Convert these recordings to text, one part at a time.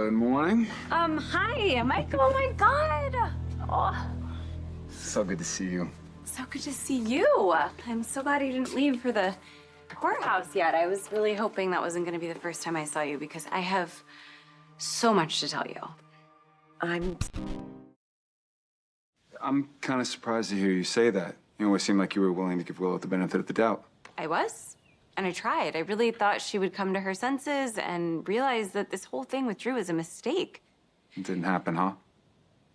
Good morning. Hi, Michael. Oh my God. Oh, So good to see you. so good to see you. I'm so glad you didn't leave for the courthouse yet. I was really hoping that wasn't going to be the first time I saw you because I have so much to tell you. I'm kind of surprised to hear you say that. You always seemed like you were willing to give Willow the benefit of the doubt. I was, and I tried. I really thought she would come to her senses and realize that this whole thing with Drew is a mistake. It didn't happen, huh?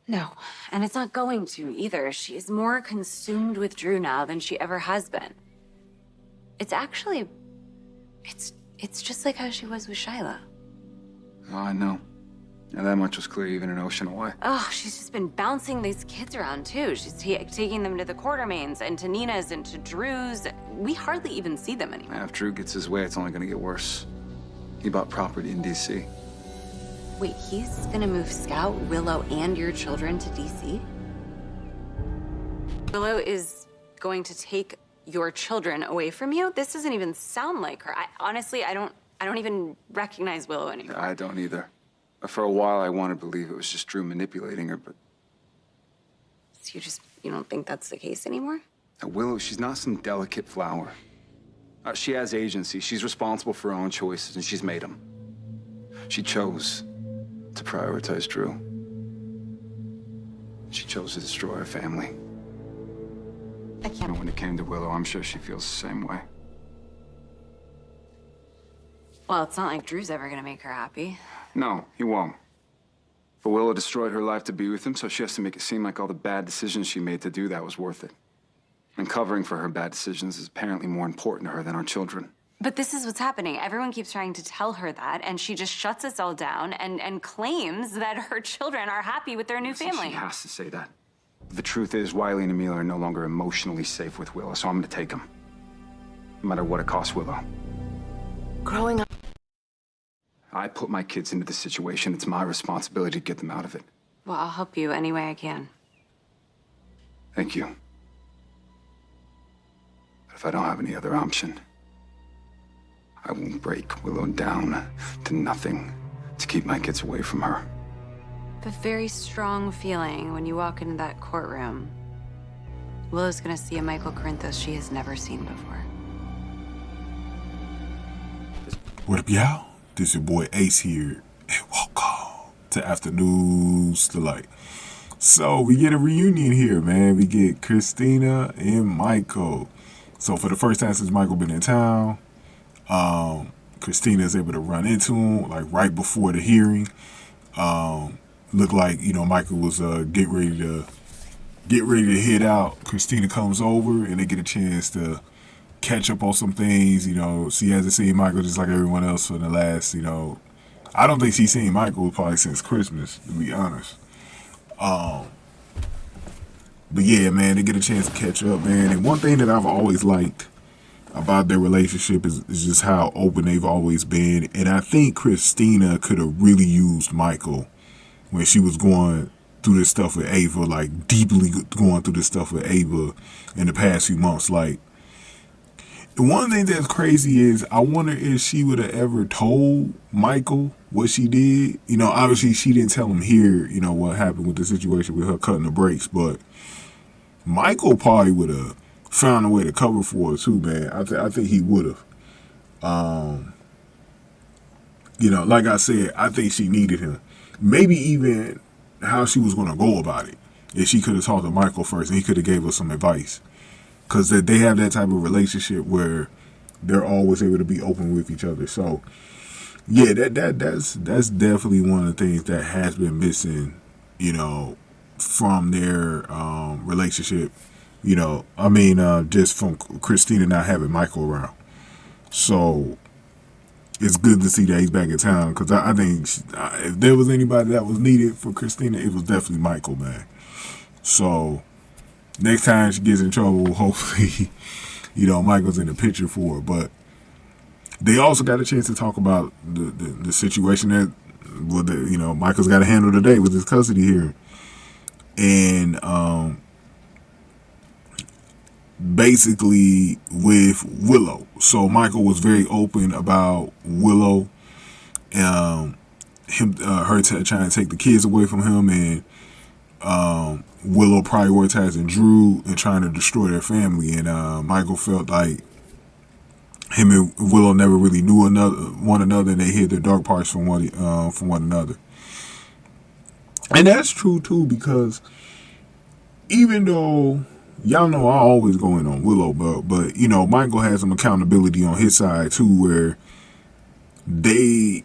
No, and it's not going to either. She is more consumed with Drew now than she ever has been. It's actually, it's just like how she was with Shiloh. Oh, I know. And that much was clear even an ocean away. Oh, she's just been bouncing these kids around, too. She's taking them to the Quartermains and to Nina's and to Drew's. We hardly even see them anymore. If Drew gets his way, it's only going to get worse. He bought property in D.C. Wait, he's gonna move Scout, Willow, and your children to D.C.? Willow is going to take your children away from you? This doesn't even sound like her. Honestly, I don't even recognize Willow anymore. I don't either. For a while, I wanted to believe it was just Drew manipulating her, but... So you don't think that's the case anymore? Willow, she's not some delicate flower. She has agency. She's responsible for her own choices, and she's made them. She chose to prioritize Drew. She chose to destroy her family. I can't. And when it came to Willow, I'm sure she feels the same way. Well, it's not like Drew's ever gonna make her happy. No, he won't. But Willow destroyed her life to be with him, so she has to make it seem like all the bad decisions she made to do that was worth it. And covering for her bad decisions is apparently more important to her than our children. But this is what's happening. Everyone keeps trying to tell her that, and she just shuts us all down and claims that her children are happy with their new family. She has to say that. The truth is, Wiley and Amelia are no longer emotionally safe with Willow, so I'm gonna take them. No matter what it costs Willow. Growing up. I put my kids into this situation. It's my responsibility to get them out of it. Well, I'll help you any way I can. Thank you. But if I don't have any other option, I will break Willow down to nothing to keep my kids away from her. The very strong feeling when you walk into that courtroom. Willow's gonna see a Michael Corinthos she has never seen before. What up, y'all? This your boy Ace here, and welcome to Afternoons Delight. So we get a reunion here, man. We get Kristina and Michael. So for the first time since Michael been in town, Kristina is able to run into him like right before the hearing. Looked like Michael was get ready to head out. Kristina comes over and they get a chance to catch up on some things. She hasn't seen Michael just like everyone else for the last, I don't think she's seen Michael probably since Christmas, to be honest. But yeah, man, they get a chance to catch up, man. And one thing that I've always liked about their relationship is just how open they've always been. And I think Kristina could have really used Michael when she was going through this stuff with Ava, like deeply going through this stuff with Ava in the past few months. Like, one thing that's crazy is I wonder if she would have ever told Michael what she did. Obviously she didn't tell him here, what happened with the situation with her cutting the brakes, but Michael probably would have found a way to cover for her too, man. I think he would have. Like I said, I think she needed him. Maybe even how she was going to go about it. If she could have talked to Michael first and he could have gave her some advice. Because they have that type of relationship where they're always able to be open with each other. So, yeah, that's definitely one of the things that has been missing, from their relationship. Just from Kristina not having Michael around. So, it's good to see that he's back in town. Because I think if there was anybody that was needed for Kristina, it was definitely Michael, man. So, next time she gets in trouble, hopefully, Michael's in the picture for her. But they also got a chance to talk about the situation that, Michael's got to handle today with his custody hearing. And basically with Willow. So Michael was very open about Willow her trying to take the kids away from him, and Willow prioritizing Drew and trying to destroy their family. And Michael felt like him and Willow never really knew one another, and they hid their dark parts from one another. And that's true too, because even though y'all know I always go in on Willow, but you know, Michael has some accountability on his side too, where they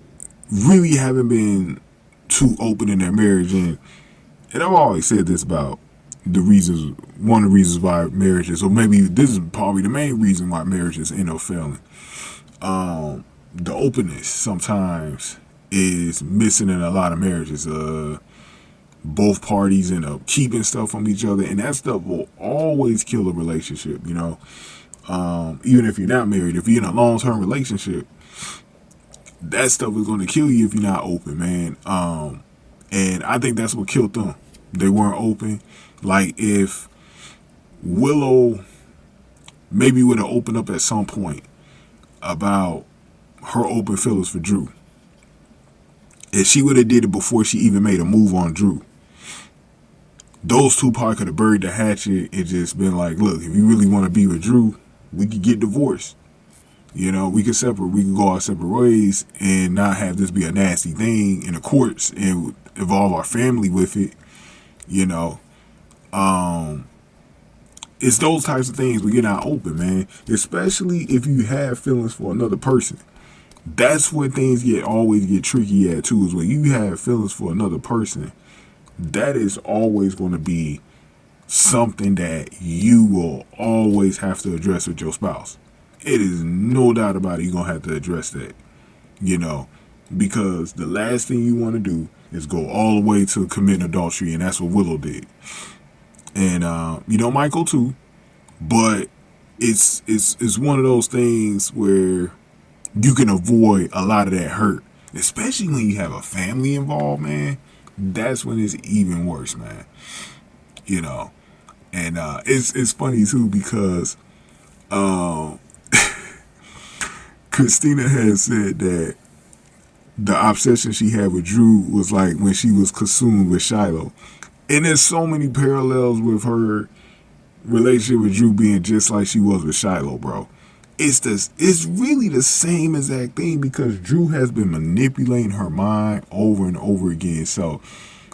really haven't been too open in their marriage. And I've always said this about one of the reasons why marriages, or maybe this is probably the main reason why marriages end up failing. The openness sometimes is missing in a lot of marriages. Both parties end up keeping stuff from each other, and that stuff will always kill a relationship, you know. Even if you're not married, if you're in a long-term relationship, that stuff is going to kill you if you're not open, man. And I think that's what killed them. They weren't open. Like, if Willow maybe would have opened up at some point about her open feelings for Drew, if she would have did it before she even made a move on Drew, those two probably could have buried the hatchet and just been like, look, if you really want to be with Drew, we could get divorced. You know, we could go our separate ways and not have this be a nasty thing in the courts and involve our family with it. You know, it's those types of things when you're not open, man. Especially if you have feelings for another person. That's where things always get tricky at too, is when you have feelings for another person. That is always going to be something that you will always have to address with your spouse. It is no doubt about it. You're going to have to address that, you know, because the last thing you want to do is go all the way to committing adultery. And that's what Willow did. And, you know, Michael too, but it's one of those things where you can avoid a lot of that hurt, especially when you have a family involved, man. That's when it's even worse, man. You know, and it's funny too, because Kristina has said that the obsession she had with Drew was like when she was consumed with Shiloh. And there's so many parallels with her relationship with Drew being just like she was with Shiloh, bro. It's really the same exact thing, because Drew has been manipulating her mind over and over again. So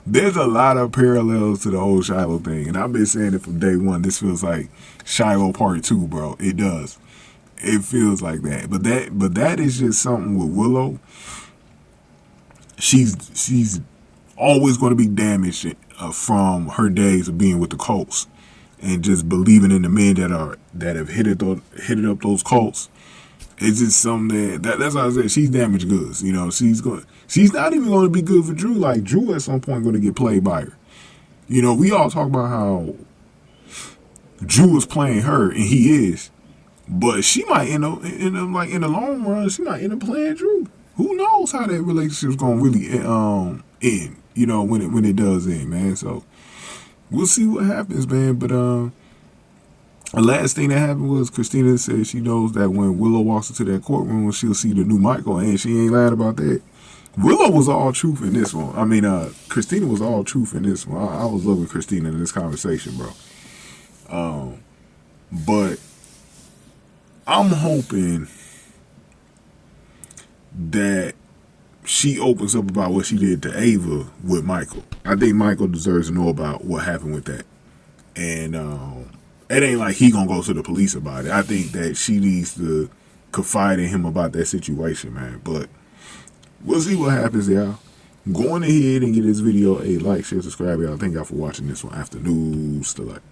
there's a lot of parallels to the whole Shiloh thing. And I've been saying it from day one. This feels like Shiloh part 2, bro. It does. It feels like that. But that is just something with Willow. She's always going to be damaged from her days of being with the cults and just believing in the men that have hit up those cults. It's just something that's why I said she's damaged goods. You know, she's not even going to be good for Drew. Like, Drew at some point going to get played by her. You know, we all talk about how Drew is playing her, and he is, but she might end up like in the long run, she might end up playing Drew. Who knows how that relationship's going to really end? You know, when it does end, man. So we'll see what happens, man. But the last thing that happened was Kristina said she knows that when Willow walks into that courtroom, she'll see the new Michael, and she ain't lying about that. Willow was all truth in this one. I mean, Kristina was all truth in this one. I was loving Kristina in this conversation, bro. But I'm hoping that she opens up about what she did to Ava with Michael. I think Michael deserves to know about what happened with that. And it ain't like he gonna go to the police about it. I think that she needs to confide in him about that situation, man. But we'll see what happens, y'all. Go on ahead and give this video a like, share, subscribe, y'all. Thank y'all for watching this one. Afternoon, still like.